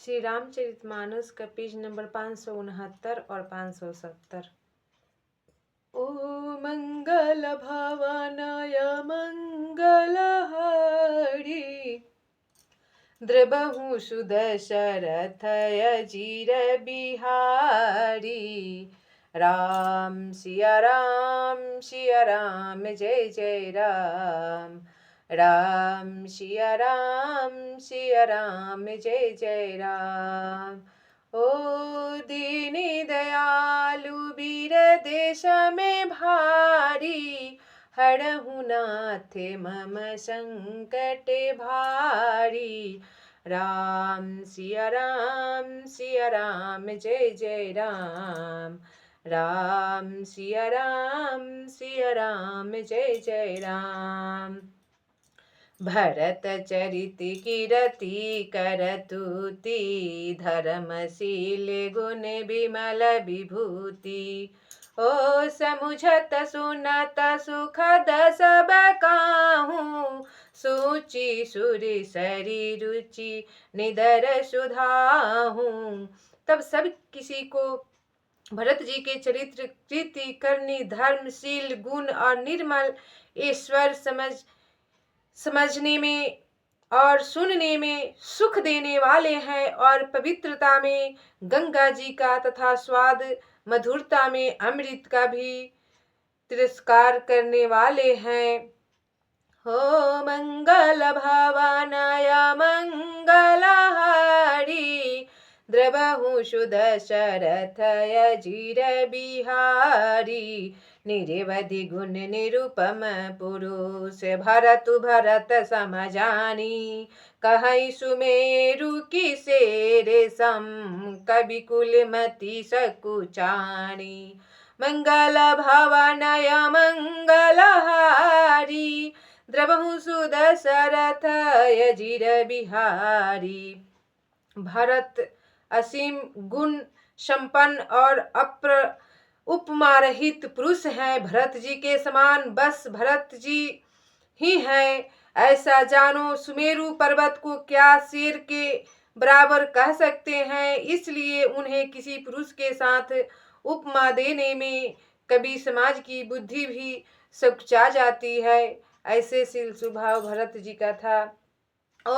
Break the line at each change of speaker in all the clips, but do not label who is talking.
श्री रामचरितमानस का page number 569 और 570। ओ मंगल भवनाय मंगलहारी द्रबहु सुदशरथ अजीर बिहारी। राम सिया राम जय जय राम। राम सिया राम जय जय राम। ओ दीन दयालु वीर देश में भारी हरहु नाथ मम संकट भारी। राम सिया राम जय जय राम। राम सिया राम जय जय राम। भरत चरित कीरति करतुति धर्मशील गुण विमल विभूति। ओ समुझत सुनत सुखद सब काहू सूचि सुरि सरी रुचि निदर सुधाहू। तब सब किसी को भरत जी के चरित्र कृति करनी धर्मशील गुण और निर्मल ईश्वर समझने में और सुनने में सुख देने वाले हैं और पवित्रता में गंगा जी का तथा स्वाद मधुरता में अमृत का भी तिरस्कार करने वाले हैं। हो मंगल भवनाय मंगलहारी द्रबहु सुदशरथ अजीर बिहारी। निरवधि गुण निरुपम पुरुष भरत समझानी कहई सुमेरु की शेर सम कवि कुलमति सकुचानी। मंगल भवनाय मंगलहारी द्रबहु सुदशरथ अजीर बिहारी। भरत असीम गुण संपन्न और उपमा रहित पुरुष हैं। भरत जी के समान बस भरत जी ही हैं ऐसा जानो। सुमेरु पर्वत को क्या शेर के बराबर कह सकते हैं, इसलिए उन्हें किसी पुरुष के साथ उपमा देने में कभी समाज की बुद्धि भी सकुचा जाती है। ऐसे शील स्वभाव भरत जी का था। ओ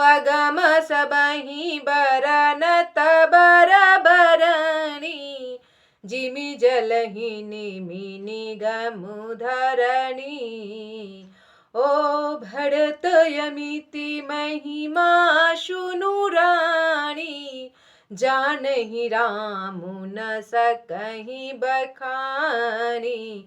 अगम सबहि बरनत बरबरणी जिमि जलहि निमि निगमु धरणी। ओ भरत यमिति महिमा सुनु रानी जानहि रामु न सकहि बखानी।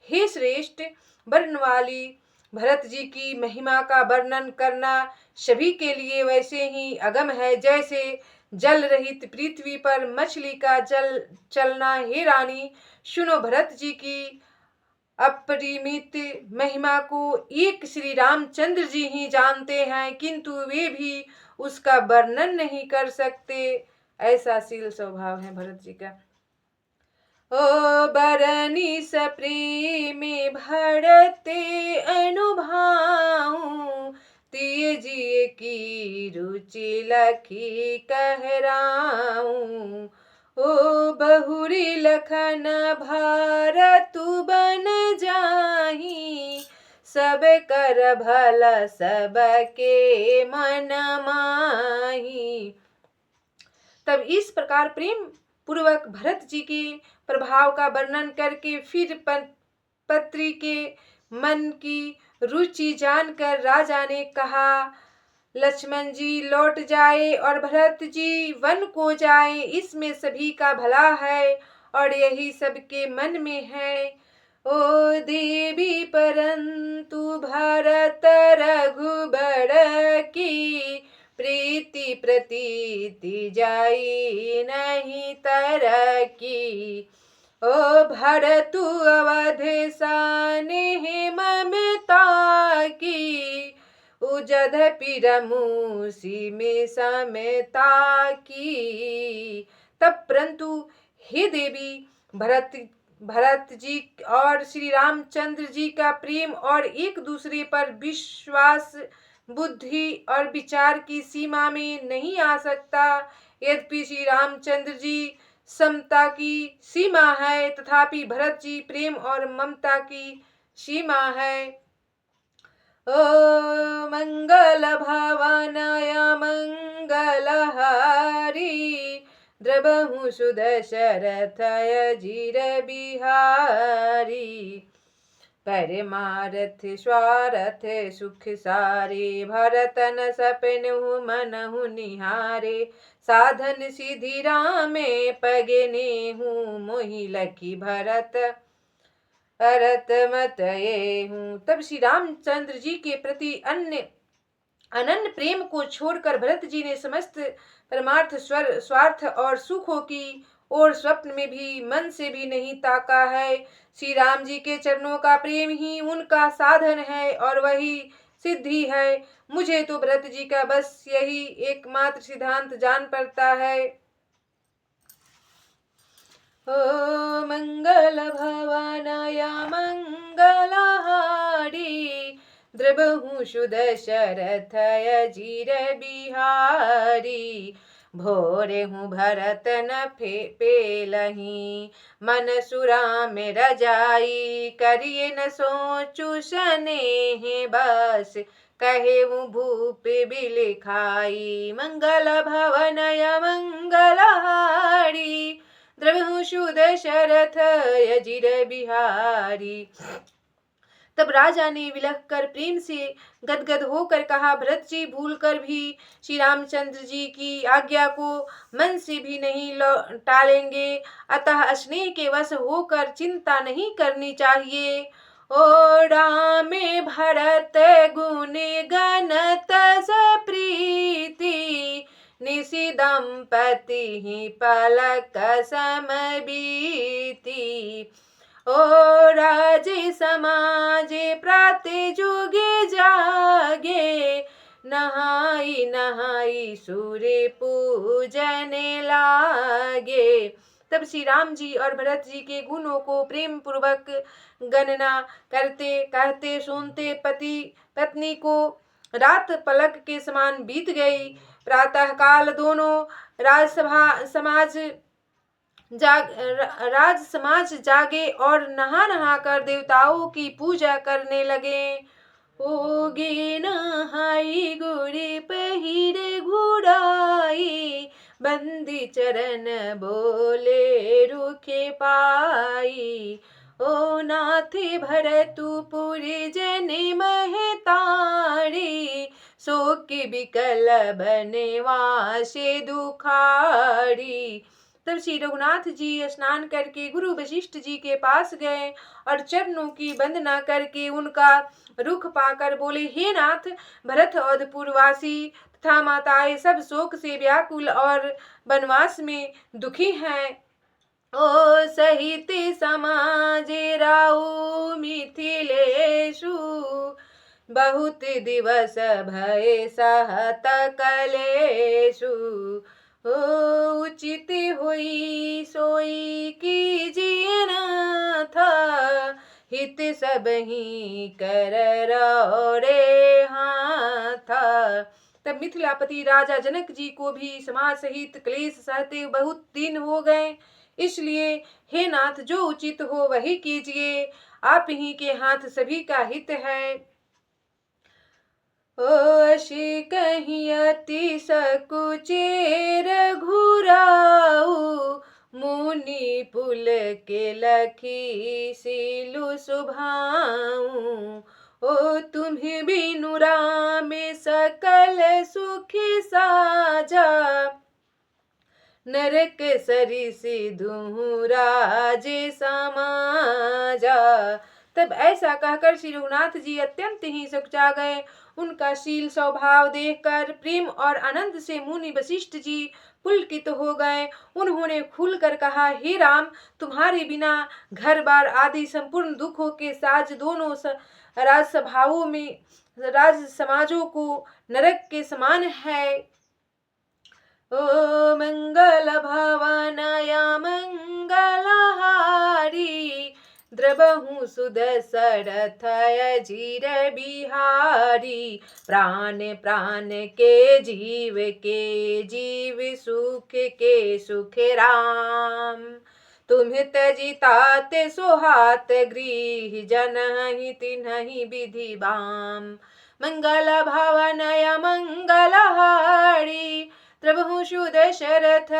हे श्रेष्ठ वर्ण वाली भरत जी की महिमा का वर्णन करना सभी के लिए वैसे ही अगम है जैसे जल रहित पृथ्वी पर मछली का जल चलना। हे रानी सुनो, भरत जी की अपरिमित महिमा को एक श्री रामचंद्र जी ही जानते हैं, किंतु वे भी उसका वर्णन नहीं कर सकते। ऐसा शील स्वभाव है भरत जी का। ओ बरनी सप्रेम भरते अनुभाऊ तिय जी की रुचि लखी कहराऊ। ओ बहुरी लखन भारतु बन जाही सब कर भल सब के मन माही। तब इस प्रकार प्रेम पूर्वक भरत जी के प्रभाव का वर्णन करके फिर पत्री के मन की रुचि जानकर राजा ने कहा लक्ष्मण जी लौट जाए और भरत जी वन को जाए, इसमें सभी का भला है और यही सबके मन में है। ओ देवी परंतु भरत रघुबर की प्रीति प्रतीति जाई नहीं तरकी। ओ भरतु अवधेशाने ममता की उजधपि रमुसी में समता की। तब परंतु हे देवी भरत जी और श्री रामचंद्र जी का प्रेम और एक दूसरे पर विश्वास बुद्धि और विचार की सीमा में नहीं आ सकता। यद्यपि श्री रामचंद्र जी समता की सीमा है, तथापि भरत जी प्रेम और ममता की सीमा है। ओ मंगल भावनाय मंगलहारी, द्रबहु सुदशरथय जीर बिहारी। परमारथ स्वारथ सुख सारे, भरतन सपनु मनहु निहारे। साधन सिद्धि रामे पगने हूँ, मोहि लखी भरत भरत मत ये हूँ। तब श्री रामचंद्र जी के प्रति अन्य अनन्य प्रेम को छोड़कर भरत जी ने समस्त परमार्थ स्वार्थ और सुखों की और स्वप्न में भी मन से भी नहीं ताका है। श्री राम जी के चरणों का प्रेम ही उनका साधन है और वही सिद्धि है। मुझे तो भरत जी का बस यही एकमात्र सिद्धांत जान पड़ता है। ओ मंगल भवनाय मंगलहारी, द्रबहु सुदशरथय जीर बिहारी। भोरे हूँ भरत न पेलही, मन सुराम रजाई। करिए न सोचु स्नेह बस, कहे हूँ भूप बिलिखाई। मंगल भवनय मंगलहारी, द्रबहु सुदशरथय जीर बिहारी। तब राजा ने विलख कर प्रेम से गदगद होकर कहा, भरत जी भूल कर भी श्री रामचंद्र जी की आज्ञा को मन से भी नहीं टालेंगे, अतः स्नेह के वश होकर चिंता नहीं करनी चाहिए। ओड़ा में भरत गुण गणत प्रीति, निशि दंपति ही पलक सम बीती। ओ राजे समाजे प्राते जुगे जागे, नहाई नहाई सूर्य पूजन लागे। तब श्री राम जी और भरत जी के गुणों को प्रेम पूर्वक गणना करते कहते सुनते पति पत्नी को रात पलक के समान बीत गई। प्रातः काल दोनों राज समाज जागे और नहा नहा कर देवताओं की पूजा करने लगे। होगे नहाई गोरे पहिरे घुड़ाई, बंदी चरण बोले रुखे पाई। ओ नाथे भरतुपुर जने महतारी, शोक बिकल बनवासे दुखारी। तब श्री रघुनाथ जी स्नान करके गुरु वशिष्ठ जी के पास गए और चरणों की वंदना करके उनका रुख पाकर बोले, हे नाथ, भरत अवधपुरवासी तथा माताएं सब शोक से व्याकुल और वनवास में दुखी हैं। ओ सहित समाजे राउ मिथिलेशु, बहुत दिवस भय सहत कलेशु। उचित हुई सोई कीजिए नाथ, हित सब ही कर रे हाथ। तब मिथिलापति राजा जनक जी को भी समाज सहित क्लेश सहते बहुत दिन हो गए, इसलिए हे नाथ जो उचित हो वही कीजिए, आप ही के हाथ सभी का हित है। ओषि कहीं अति सकुचे रघुराऊ, मुनि पुल के लखी सिलु सुभाऊ। ओ तुम्हें बिनु राम सकल सुखी साजा, नरक सरिसि दुहु राजे समाजा। तब ऐसा कहकर श्री रघुनाथ जी अत्यंत ही सकुचा गए। उनका शील स्वभाव देखकर प्रेम और आनंद से मुनि वशिष्ठ जी पुलकित हो गए। उन्होंने खुलकर कहा, हे राम, तुम्हारे बिना घर बार आदि संपूर्ण दुखों के साज दोनों राजसभाओं में राज समाजों को नरक के समान है। ओ मंगल भवनाय मंगलहारी, द्रब द्रवहु सुदशरथ अजीर बिहारी। प्राण प्राण के जीव सुख राम। तुम्हि तजि तात सोहात गृह जनहि तिन्हि विधि बाम। मंगल भावनय मंगलहारी द्रवहु सुदशरथ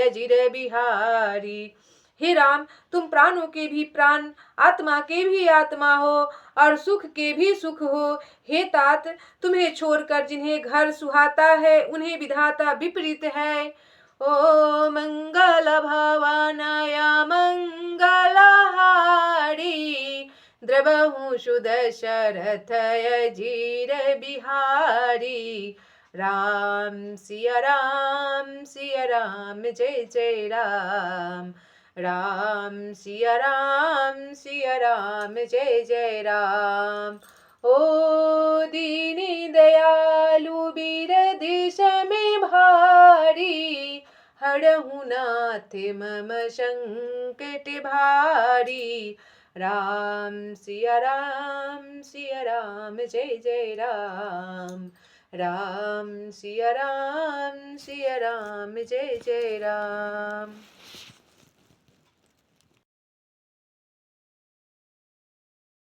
अजीर बिहारी। हे राम, तुम प्राणों के भी प्राण, आत्मा के भी आत्मा हो और सुख के भी सुख हो। हे तात, तुम्हें छोड़कर जिन्हें घर सुहाता है उन्हें विधाता विपरीत है। ओ मंगल भवनय मंगलहारी द्रवहु सुदशरथ अजीर बिहारी। राम सिया राम जय जय राम। राम सिया राम जय जय राम। ओ दीनी दयालु बीर देश में भारी हरहु नाथ मम संकट भारी। राम सिया राम जय जय राम। राम सिया राम जय जय राम।